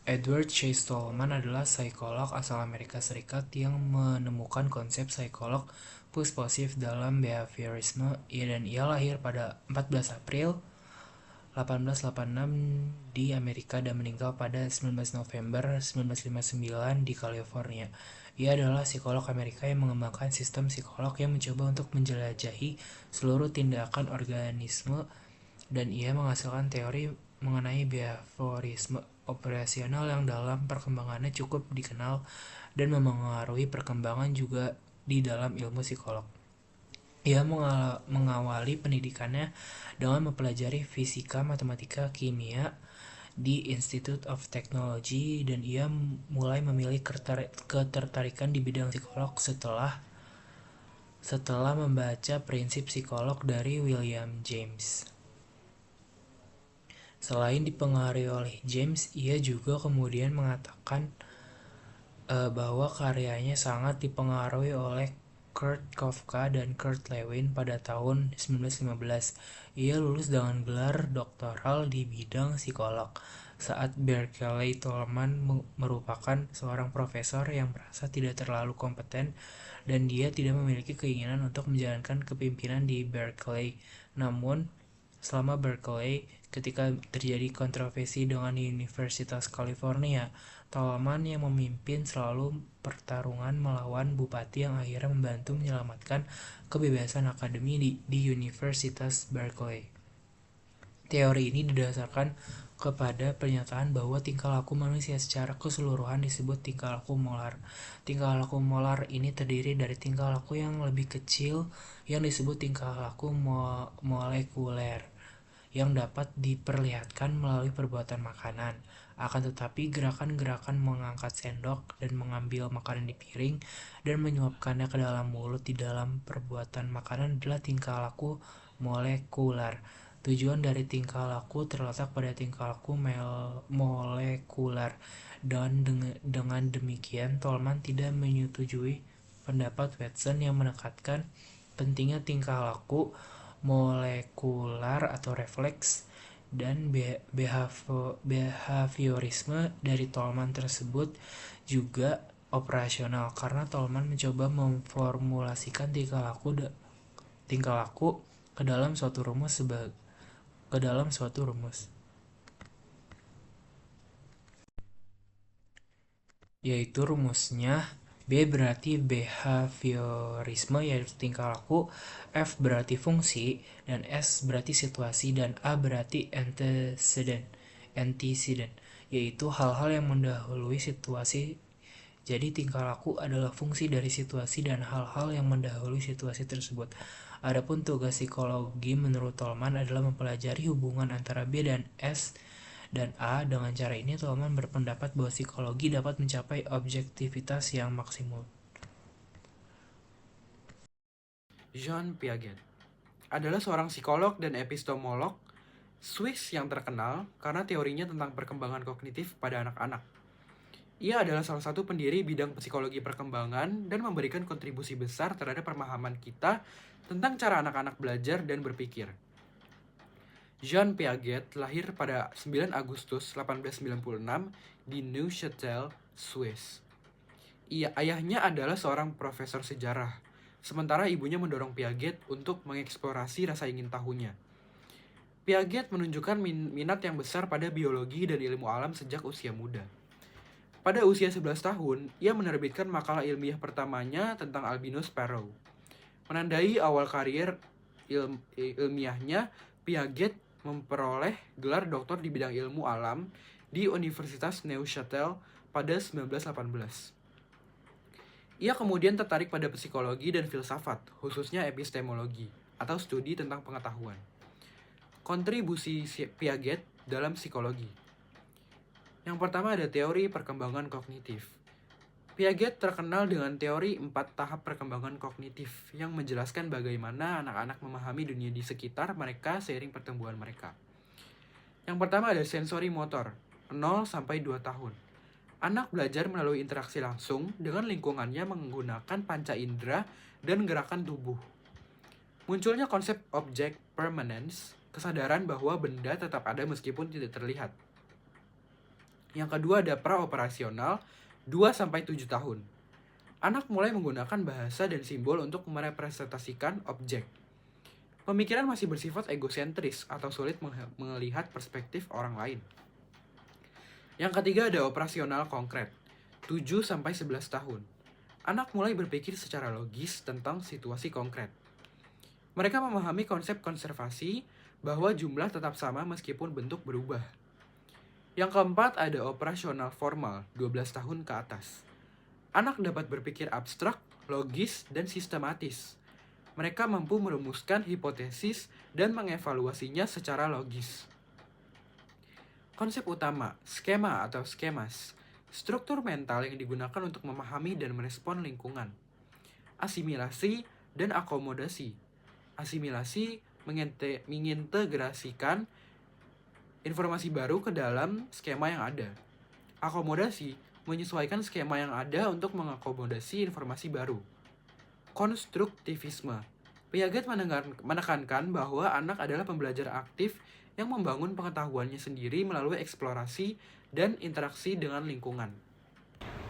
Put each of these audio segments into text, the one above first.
Edward Chase Tolman adalah psikolog asal Amerika Serikat yang menemukan konsep psikolog pusponsif dalam behaviorisme, dan ia lahir pada 14 April 1886 di Amerika dan meninggal pada 19 November 1959 di California. Ia adalah psikolog Amerika yang mengembangkan sistem psikolog yang mencoba untuk menjelajahi seluruh tindakan organisme, dan ia menghasilkan teori mengenai behaviorisme operasional yang dalam perkembangannya cukup dikenal dan memengaruhi perkembangan juga di dalam ilmu psikolog. Ia mengawali pendidikannya dengan mempelajari fisika, matematika, kimia di Institute of Technology, dan ia mulai memilih ketertarikan di bidang psikolog setelah membaca prinsip psikolog dari William James. Selain dipengaruhi oleh James, ia juga kemudian mengatakan bahwa karyanya sangat dipengaruhi oleh Kurt Kafka dan Kurt Lewin. Pada tahun 1915, ia lulus dengan gelar doktoral di bidang psikolog. Saat Berkeley, Tolman merupakan seorang profesor yang merasa tidak terlalu kompeten dan dia tidak memiliki keinginan untuk menjalankan kepemimpinan di Berkeley. Namun, selama Berkeley, ketika terjadi kontroversi dengan Universitas California, Tolman yang memimpin selalu pertarungan melawan bupati yang akhirnya membantu menyelamatkan kebebasan akademi di Universitas Berkeley. Teori ini didasarkan kepada pernyataan bahwa tingkah laku manusia secara keseluruhan disebut tingkah laku molar. Tingkah laku molar ini terdiri dari tingkah laku yang lebih kecil yang disebut tingkah laku molekuler, yang dapat diperlihatkan melalui perbuatan makanan. Akan tetapi, gerakan-gerakan mengangkat sendok dan mengambil makanan di piring dan menyuapkannya ke dalam mulut di dalam perbuatan makanan adalah tingkah laku molekular. Tujuan dari tingkah laku terletak pada tingkah laku molekular. Dengan demikian, Tolman tidak menyetujui pendapat Watson yang menekankan pentingnya tingkah laku molekular atau refleks, dan behaviorisme dari Tolman tersebut juga operasional karena Tolman mencoba memformulasikan tingkah laku ke dalam suatu rumus, yaitu rumusnya B berarti behaviorisme yaitu tingkah laku, F berarti fungsi, dan S berarti situasi, dan A berarti antecedent, yaitu hal-hal yang mendahului situasi. Jadi tingkah laku adalah fungsi dari situasi dan hal-hal yang mendahului situasi tersebut. Adapun tugas psikologi menurut Tolman adalah mempelajari hubungan antara B dan S dan A. Dengan cara ini, Tolman berpendapat bahwa psikologi dapat mencapai objektivitas yang maksimum. Jean Piaget adalah seorang psikolog dan epistemolog Swiss yang terkenal karena teorinya tentang perkembangan kognitif pada anak-anak. Ia adalah salah satu pendiri bidang psikologi perkembangan dan memberikan kontribusi besar terhadap pemahaman kita tentang cara anak-anak belajar dan berpikir. Jean Piaget lahir pada 9 Agustus 1896 di Neuchâtel, Swiss. Ayahnya adalah seorang profesor sejarah, sementara ibunya mendorong Piaget untuk mengeksplorasi rasa ingin tahunya. Piaget menunjukkan minat yang besar pada biologi dan ilmu alam sejak usia muda. Pada usia 11 tahun, ia menerbitkan makalah ilmiah pertamanya tentang albino sparrow. Menandai awal karir ilmiahnya, Piaget memperoleh gelar doktor di bidang ilmu alam di Universitas Neuchâtel pada 1918. Ia kemudian tertarik pada psikologi dan filsafat, khususnya epistemologi, atau studi tentang pengetahuan. Kontribusi Piaget dalam psikologi. Yang pertama ada teori perkembangan kognitif. Piaget terkenal dengan teori 4 tahap perkembangan kognitif yang menjelaskan bagaimana anak-anak memahami dunia di sekitar mereka seiring pertumbuhan mereka. Yang pertama ada sensori motor, 0-2 tahun. Anak belajar melalui interaksi langsung dengan lingkungannya menggunakan panca indera dan gerakan tubuh. Munculnya konsep object permanence, kesadaran bahwa benda tetap ada meskipun tidak terlihat. Yang kedua ada praoperasional 2-7 tahun. Anak mulai menggunakan bahasa dan simbol untuk merepresentasikan objek. Pemikiran masih bersifat egosentris atau sulit melihat perspektif orang lain. Yang ketiga ada operasional konkret 7-11 tahun. Anak mulai berpikir secara logis tentang situasi konkret. Mereka memahami konsep konservasi bahwa jumlah tetap sama meskipun bentuk berubah. Yang keempat ada operasional formal 12 tahun ke atas. Anak dapat berpikir abstrak, logis, dan sistematis. Mereka mampu merumuskan hipotesis dan mengevaluasinya secara logis. Konsep utama, skema atau skemas, struktur mental yang digunakan untuk memahami dan merespon lingkungan. Asimilasi dan akomodasi. Asimilasi mengintegrasikan informasi baru ke dalam skema yang ada. Akomodasi menyesuaikan skema yang ada untuk mengakomodasi informasi baru. Konstruktivisme. Piaget menekankan bahwa anak adalah pembelajar aktif yang membangun pengetahuannya sendiri melalui eksplorasi dan interaksi dengan lingkungan.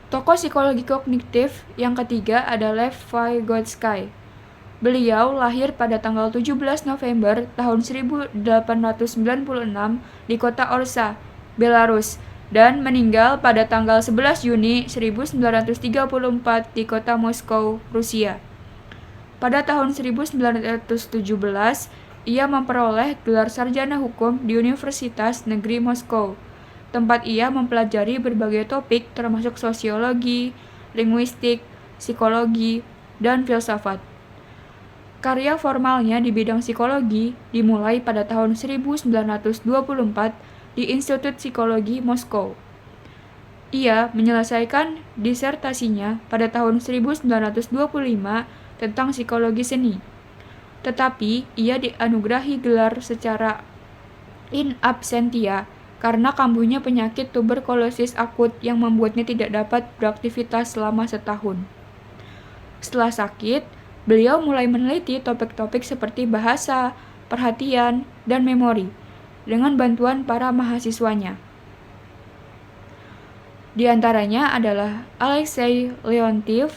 Tokoh psikologi kognitif yang ketiga adalah Vygotsky. Beliau lahir pada tanggal 17 November tahun 1896 di kota Orsa, Belarus, dan meninggal pada tanggal 11 Juni 1934 di kota Moskow, Rusia. Pada tahun 1917, ia memperoleh gelar sarjana hukum di Universitas Negeri Moskow, tempat ia mempelajari berbagai topik termasuk sosiologi, linguistik, psikologi, dan filsafat. Karya formalnya di bidang psikologi dimulai pada tahun 1924 di Institut Psikologi Moskow. Ia menyelesaikan disertasinya pada tahun 1925 tentang psikologi seni. Tetapi ia dianugerahi gelar secara in absentia karena kambuhnya penyakit tuberkulosis akut yang membuatnya tidak dapat beraktivitas selama setahun. Setelah sakit, beliau mulai meneliti topik-topik seperti bahasa, perhatian, dan memori dengan bantuan para mahasiswanya. Di antaranya adalah Alexei Leontiev,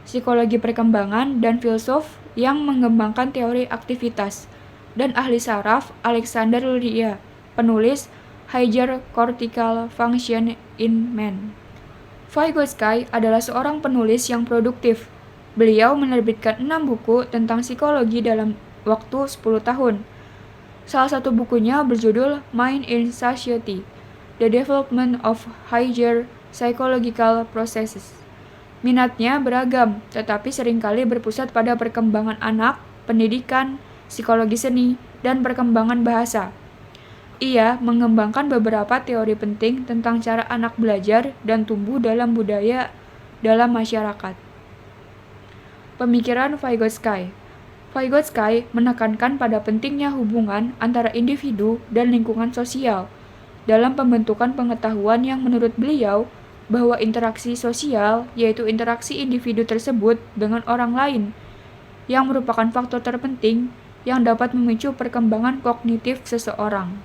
psikologi perkembangan dan filsuf yang mengembangkan teori aktivitas, dan ahli saraf Alexander Luria, penulis Higher Cortical Function in Man. Vygotsky adalah seorang penulis yang produktif. Beliau menerbitkan 6 buku tentang psikologi dalam waktu 10 tahun. Salah satu bukunya berjudul Mind in Society, The Development of Higher Psychological Processes. Minatnya beragam, tetapi seringkali berpusat pada perkembangan anak, pendidikan, psikologi seni, dan perkembangan bahasa. Ia mengembangkan beberapa teori penting tentang cara anak belajar dan tumbuh dalam budaya dalam masyarakat. Pemikiran Vygotsky. Vygotsky menekankan pada pentingnya hubungan antara individu dan lingkungan sosial dalam pembentukan pengetahuan yang menurut beliau bahwa interaksi sosial yaitu interaksi individu tersebut dengan orang lain yang merupakan faktor terpenting yang dapat memicu perkembangan kognitif seseorang.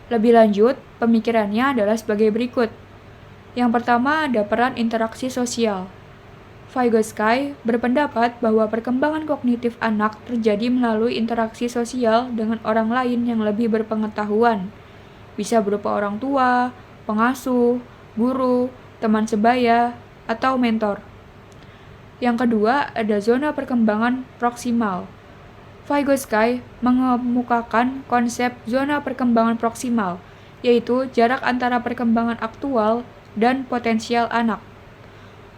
Lebih lanjut, pemikirannya adalah sebagai berikut. Yang pertama ada peran interaksi sosial. Vygotsky berpendapat bahwa perkembangan kognitif anak terjadi melalui interaksi sosial dengan orang lain yang lebih berpengetahuan, bisa berupa orang tua, pengasuh, guru, teman sebaya, atau mentor. Yang kedua ada zona perkembangan proksimal. Vygotsky mengemukakan konsep zona perkembangan proksimal, yaitu jarak antara perkembangan aktual dan potensial anak.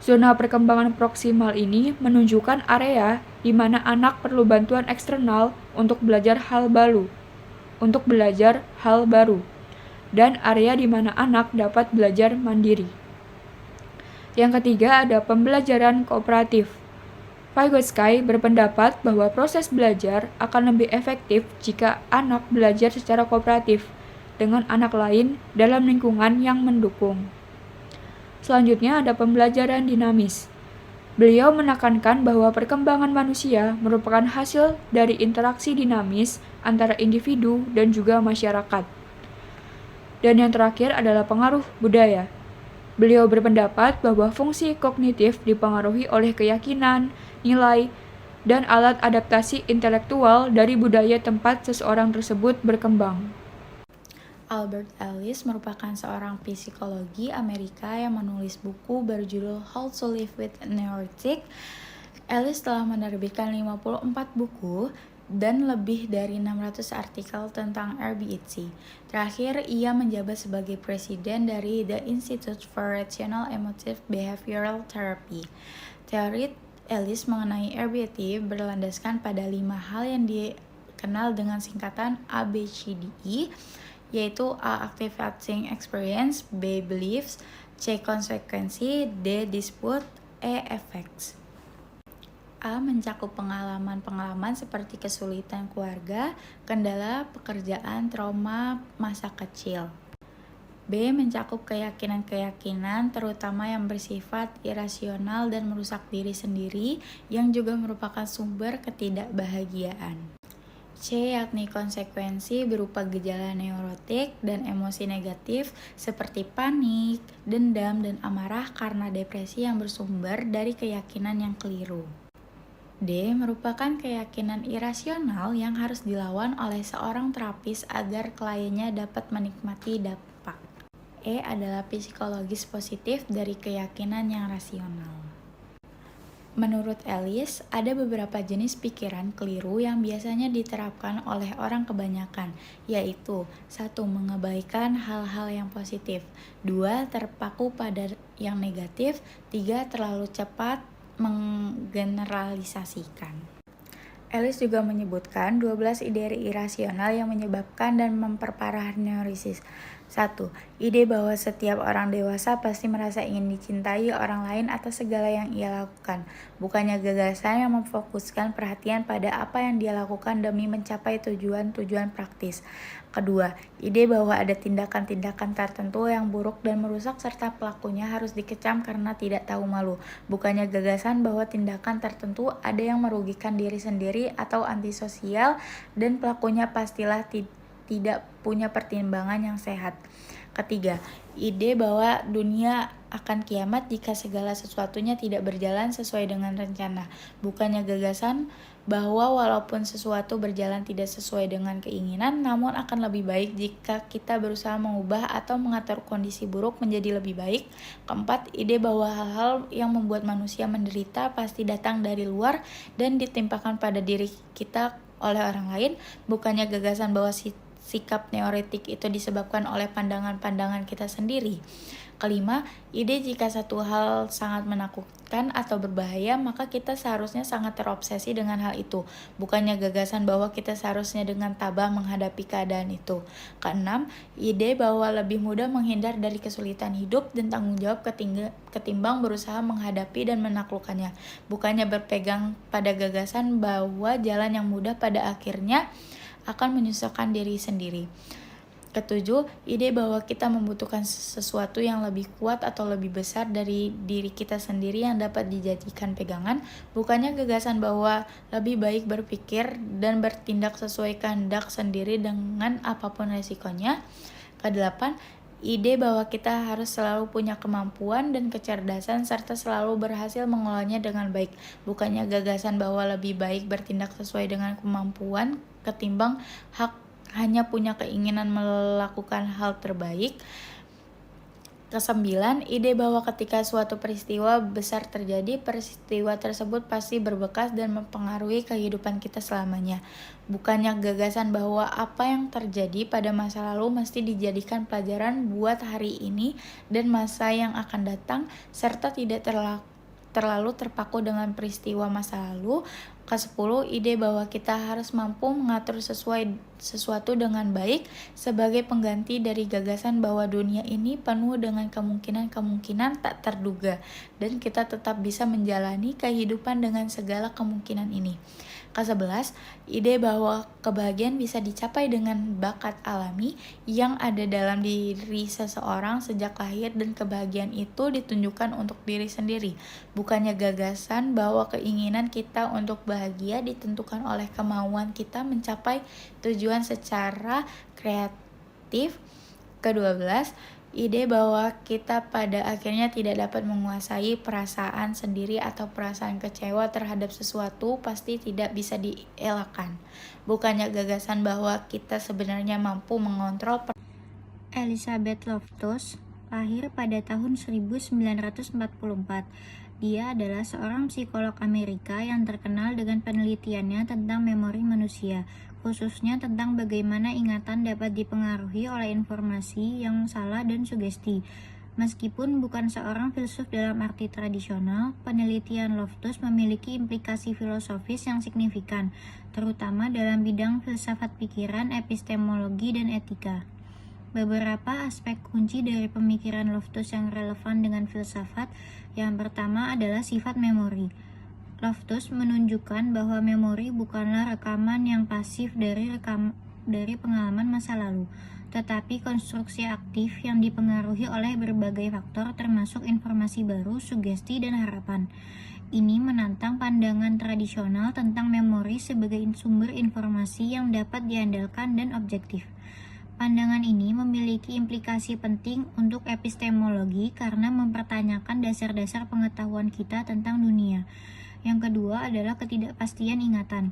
Zona perkembangan proksimal ini menunjukkan area di mana anak perlu bantuan eksternal untuk belajar hal baru, dan area di mana anak dapat belajar mandiri. Yang ketiga ada pembelajaran kooperatif. Vygotsky berpendapat bahwa proses belajar akan lebih efektif jika anak belajar secara kooperatif dengan anak lain dalam lingkungan yang mendukung. Selanjutnya ada pembelajaran dinamis. Beliau menekankan bahwa perkembangan manusia merupakan hasil dari interaksi dinamis antara individu dan juga masyarakat. Dan yang terakhir adalah pengaruh budaya. Beliau berpendapat bahwa fungsi kognitif dipengaruhi oleh keyakinan, nilai, dan alat adaptasi intelektual dari budaya tempat seseorang tersebut berkembang. Albert Ellis merupakan seorang psikologi Amerika yang menulis buku berjudul How to Live with a Neurotic. Ellis telah menerbitkan 54 buku dan lebih dari 600 artikel tentang RBET. Terakhir, ia menjabat sebagai presiden dari The Institute for Rational Emotive Behavioral Therapy. Teori Ellis mengenai RBET berlandaskan pada 5 hal yang dikenal dengan singkatan ABCDE, yaitu A. Activating Experience, B. Beliefs, C. Konsekuensi, D. Dispute, E. Effects. A. Mencakup pengalaman-pengalaman seperti kesulitan keluarga, kendala pekerjaan, trauma masa kecil. B. Mencakup keyakinan-keyakinan terutama yang bersifat irasional dan merusak diri sendiri yang juga merupakan sumber ketidakbahagiaan. C. Yakni konsekuensi berupa gejala neurotik dan emosi negatif seperti panik, dendam, dan amarah karena depresi yang bersumber dari keyakinan yang keliru. D. Merupakan keyakinan irasional yang harus dilawan oleh seorang terapis agar kliennya dapat menikmati dampak. E. Adalah psikologis positif dari keyakinan yang rasional. Menurut Ellis, ada beberapa jenis pikiran keliru yang biasanya diterapkan oleh orang kebanyakan, yaitu 1. Mengabaikan hal-hal yang positif, 2. Terpaku pada yang negatif, 3. Terlalu cepat menggeneralisasikan. Ellis juga menyebutkan 12 ide irasional yang menyebabkan dan memperparah neurosis. 1. Ide bahwa setiap orang dewasa pasti merasa ingin dicintai orang lain atas segala yang ia lakukan. Bukannya gagasan yang memfokuskan perhatian pada apa yang dia lakukan demi mencapai tujuan-tujuan praktis. Kedua, ide bahwa ada tindakan-tindakan tertentu yang buruk dan merusak serta pelakunya harus dikecam karena tidak tahu malu. Bukannya gagasan bahwa tindakan tertentu ada yang merugikan diri sendiri atau antisosial dan pelakunya pastilah tidak punya pertimbangan yang sehat. Ketiga, ide bahwa dunia akan kiamat jika segala sesuatunya tidak berjalan sesuai dengan rencana. Bukannya gagasan bahwa walaupun sesuatu berjalan tidak sesuai dengan keinginan, namun akan lebih baik jika kita berusaha mengubah atau mengatur kondisi buruk menjadi lebih baik. Keempat, ide bahwa hal-hal yang membuat manusia menderita pasti datang dari luar dan ditimpakan pada diri kita oleh orang lain. Bukannya gagasan bahwa sikap neurotik itu disebabkan oleh pandangan-pandangan kita sendiri. Kelima, ide jika satu hal sangat menakutkan atau berbahaya, maka kita seharusnya sangat terobsesi dengan hal itu. Bukannya gagasan bahwa kita seharusnya dengan tabah menghadapi keadaan itu. Keenam, ide bahwa lebih mudah menghindar dari kesulitan hidup dan tanggung jawab ketimbang berusaha menghadapi dan menaklukkannya. Bukannya berpegang pada gagasan bahwa jalan yang mudah pada akhirnya akan menyusahkan diri sendiri. Ketujuh, ide bahwa kita membutuhkan sesuatu yang lebih kuat atau lebih besar dari diri kita sendiri yang dapat dijadikan pegangan, bukannya gagasan bahwa lebih baik berpikir dan bertindak sesuai kehendak sendiri dengan apapun resikonya. Kedelapan, ide bahwa kita harus selalu punya kemampuan dan kecerdasan serta selalu berhasil mengolahnya dengan baik, bukannya gagasan bahwa lebih baik bertindak sesuai dengan kemampuan ketimbang hanya punya keinginan melakukan hal terbaik. Kesembilan, ide bahwa ketika suatu peristiwa besar terjadi, peristiwa tersebut pasti berbekas dan mempengaruhi kehidupan kita selamanya. Bukannya gagasan bahwa apa yang terjadi pada masa lalu mesti dijadikan pelajaran buat hari ini dan masa yang akan datang, serta tidak terlalu terpaku dengan peristiwa masa lalu. Ke-10, ide bahwa kita harus mampu mengatur sesuatu dengan baik sebagai pengganti dari gagasan bahwa dunia ini penuh dengan kemungkinan-kemungkinan tak terduga dan kita tetap bisa menjalani kehidupan dengan segala kemungkinan ini. Ke-11, ide bahwa kebahagiaan bisa dicapai dengan bakat alami yang ada dalam diri seseorang sejak lahir dan kebahagiaan itu ditunjukkan untuk diri sendiri. Bukannya gagasan bahwa keinginan kita untuk bahagia ditentukan oleh kemauan kita mencapai tujuan secara kreatif. Ke-12, ide bahwa kita pada akhirnya tidak dapat menguasai perasaan sendiri atau perasaan kecewa terhadap sesuatu pasti tidak bisa dielakkan. Bukannya gagasan bahwa kita sebenarnya mampu mengontrol. Elizabeth Loftus lahir pada tahun 1944. Dia adalah seorang psikolog Amerika yang terkenal dengan penelitiannya tentang memori manusia, khususnya tentang bagaimana ingatan dapat dipengaruhi oleh informasi yang salah dan sugesti. Meskipun bukan seorang filsuf dalam arti tradisional, penelitian Loftus memiliki implikasi filosofis yang signifikan, terutama dalam bidang filsafat pikiran, epistemologi, dan etika. Beberapa aspek kunci dari pemikiran Loftus yang relevan dengan filsafat. Yang pertama adalah sifat memori. Loftus menunjukkan bahwa memori bukanlah rekaman yang pasif dari pengalaman masa lalu, tetapi konstruksi aktif yang dipengaruhi oleh berbagai faktor termasuk informasi baru, sugesti, dan harapan. Ini menantang pandangan tradisional tentang memori sebagai sumber informasi yang dapat diandalkan dan objektif. Pandangan ini memiliki implikasi penting untuk epistemologi karena mempertanyakan dasar-dasar pengetahuan kita tentang dunia. Yang kedua adalah ketidakpastian ingatan.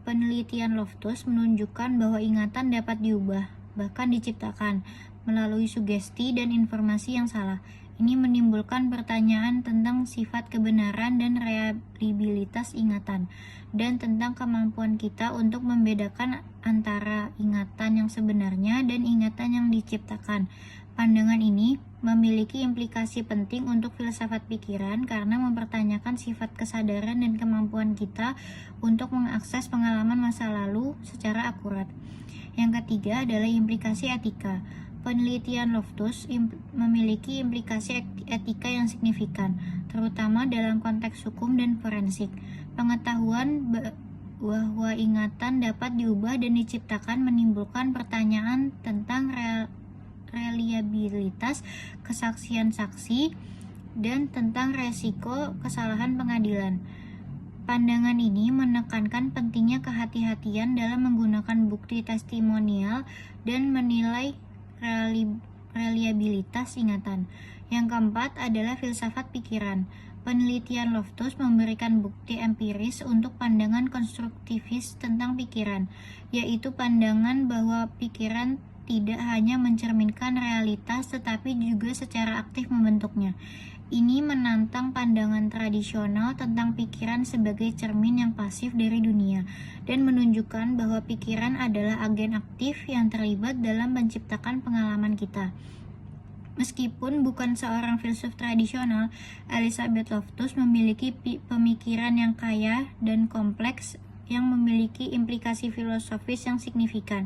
Penelitian Loftus menunjukkan bahwa ingatan dapat diubah, bahkan diciptakan, melalui sugesti dan informasi yang salah. Ini menimbulkan pertanyaan tentang sifat kebenaran dan reliabilitas ingatan, dan tentang kemampuan kita untuk membedakan antara ingatan yang sebenarnya dan ingatan yang diciptakan. Pandangan ini memiliki implikasi penting untuk filsafat pikiran karena mempertanyakan sifat kesadaran dan kemampuan kita untuk mengakses pengalaman masa lalu secara akurat. Yang ketiga adalah implikasi etika. Penelitian Loftus memiliki implikasi etika yang signifikan, terutama dalam konteks hukum dan forensik. Pengetahuan bahwa ingatan dapat diubah dan diciptakan menimbulkan pertanyaan tentang reliabilitas kesaksian saksi dan tentang resiko kesalahan pengadilan. Pandangan ini menekankan pentingnya kehati-hatian dalam menggunakan bukti testimonial dan menilai reliabilitas ingatan. Yang keempat adalah filsafat pikiran. Penelitian Loftus memberikan bukti empiris untuk pandangan konstruktivis tentang pikiran, yaitu pandangan bahwa pikiran tidak hanya mencerminkan realitas tetapi juga secara aktif membentuknya. Ini menantang pandangan tradisional tentang pikiran sebagai cermin yang pasif dari dunia dan menunjukkan bahwa pikiran adalah agen aktif yang terlibat dalam menciptakan pengalaman kita. Meskipun bukan seorang filsuf tradisional, Elizabeth Loftus memiliki pemikiran yang kaya dan kompleks yang memiliki implikasi filosofis yang signifikan.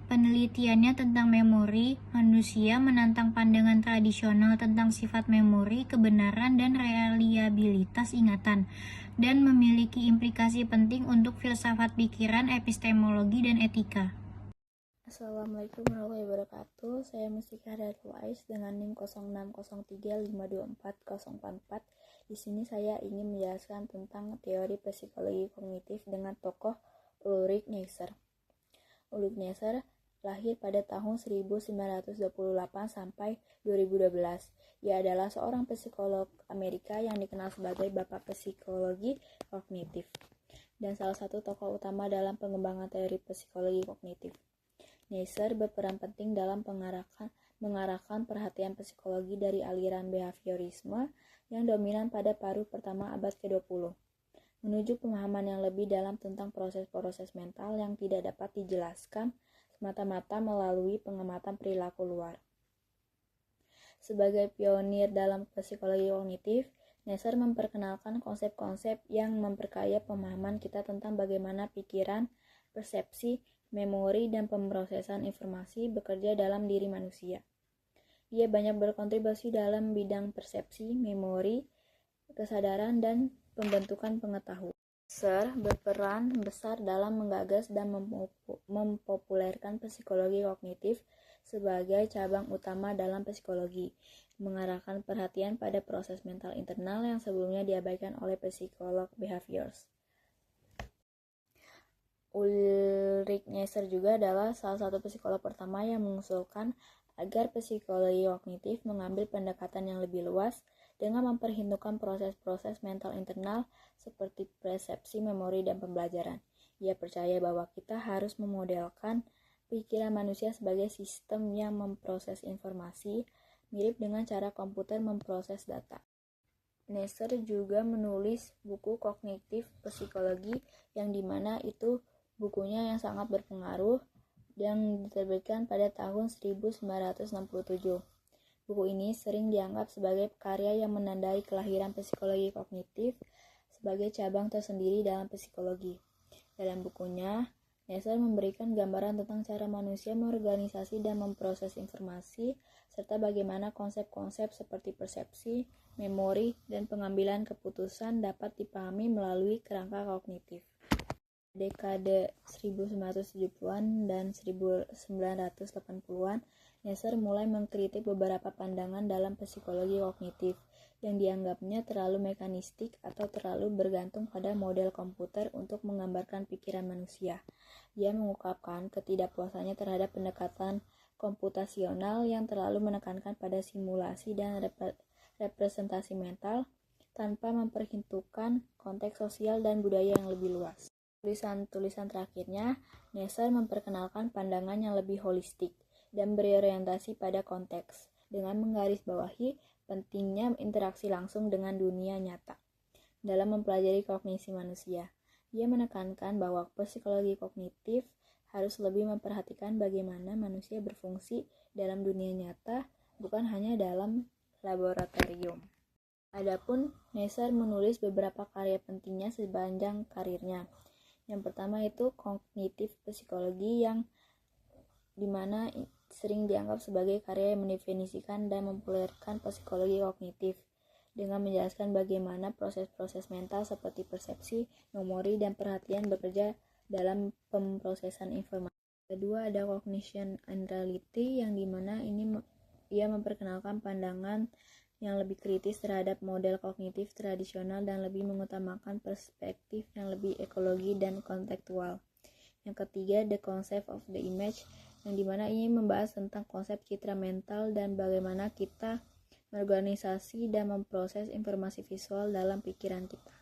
Penelitiannya tentang memori manusia menantang pandangan tradisional tentang sifat memori, kebenaran, dan reliabilitas ingatan, dan memiliki implikasi penting untuk filsafat pikiran, epistemologi, dan etika. Assalamualaikum warahmatullahi wabarakatuh. Saya Mustika Hadatul Ais dengan NIM 0603524044. Di sini saya ingin menjelaskan tentang teori psikologi kognitif dengan tokoh Ulrich Neisser. Ulrich Neisser lahir pada tahun 1928 sampai 2012. Ia adalah seorang psikolog Amerika yang dikenal sebagai Bapak Psikologi Kognitif dan salah satu tokoh utama dalam pengembangan teori psikologi kognitif. Neisser berperan penting dalam mengarahkan perhatian psikologi dari aliran behaviorisme yang dominan pada paruh pertama abad ke-20 menuju pemahaman yang lebih dalam tentang proses-proses mental yang tidak dapat dijelaskan semata-mata melalui pengamatan perilaku luar. Sebagai pionir dalam psikologi kognitif, Neisser memperkenalkan konsep-konsep yang memperkaya pemahaman kita tentang bagaimana pikiran, persepsi, memori, dan pemrosesan informasi bekerja dalam diri manusia. Ia banyak berkontribusi dalam bidang persepsi, memori, kesadaran, dan pembentukan pengetahuan. Neisser berperan besar dalam menggagas dan mempopulerkan psikologi kognitif sebagai cabang utama dalam psikologi, mengarahkan perhatian pada proses mental internal yang sebelumnya diabaikan oleh psikolog behaviors. Ulrich Neisser juga adalah salah satu psikolog pertama yang mengusulkan agar psikologi kognitif mengambil pendekatan yang lebih luas dengan memperhitungkan proses-proses mental internal seperti persepsi, memori, dan pembelajaran. Ia percaya bahwa kita harus memodelkan pikiran manusia sebagai sistem yang memproses informasi, mirip dengan cara komputer memproses data. Neisser juga menulis buku kognitif psikologi yang dimana itu bukunya yang sangat berpengaruh yang diterbitkan pada tahun 1967. Buku ini sering dianggap sebagai karya yang menandai kelahiran psikologi kognitif sebagai cabang tersendiri dalam psikologi. Dalam bukunya, Neisser memberikan gambaran tentang cara manusia mengorganisasi dan memproses informasi, serta bagaimana konsep-konsep seperti persepsi, memori, dan pengambilan keputusan dapat dipahami melalui kerangka kognitif. Dekade 1970-an dan 1980-an, Neisser mulai mengkritik beberapa pandangan dalam psikologi kognitif yang dianggapnya terlalu mekanistik atau terlalu bergantung pada model komputer untuk menggambarkan pikiran manusia. Dia mengungkapkan ketidakpuasannya terhadap pendekatan komputasional yang terlalu menekankan pada simulasi dan representasi mental tanpa memperhitungkan konteks sosial dan budaya yang lebih luas. Tulisan-tulisan terakhirnya, Neisser memperkenalkan pandangan yang lebih holistik dan berorientasi pada konteks, dengan menggarisbawahi pentingnya interaksi langsung dengan dunia nyata. Dalam mempelajari kognisi manusia, dia menekankan bahwa psikologi kognitif harus lebih memperhatikan bagaimana manusia berfungsi dalam dunia nyata, bukan hanya dalam laboratorium. Adapun Neisser menulis beberapa karya pentingnya sepanjang karirnya. Yang pertama itu kognitif psikologi yang dimana sering dianggap sebagai karya yang mendefinisikan dan mempopulerkan psikologi kognitif dengan menjelaskan bagaimana proses-proses mental seperti persepsi, memori, dan perhatian bekerja dalam pemrosesan informasi. Kedua ada cognition and reality yang dimana ini ia memperkenalkan pandangan yang lebih kritis terhadap model kognitif tradisional dan lebih mengutamakan perspektif yang lebih ekologi dan kontekstual. Yang ketiga, the concept of the image, yang dimana ini membahas tentang konsep citra mental dan bagaimana kita mengorganisasi dan memproses informasi visual dalam pikiran kita.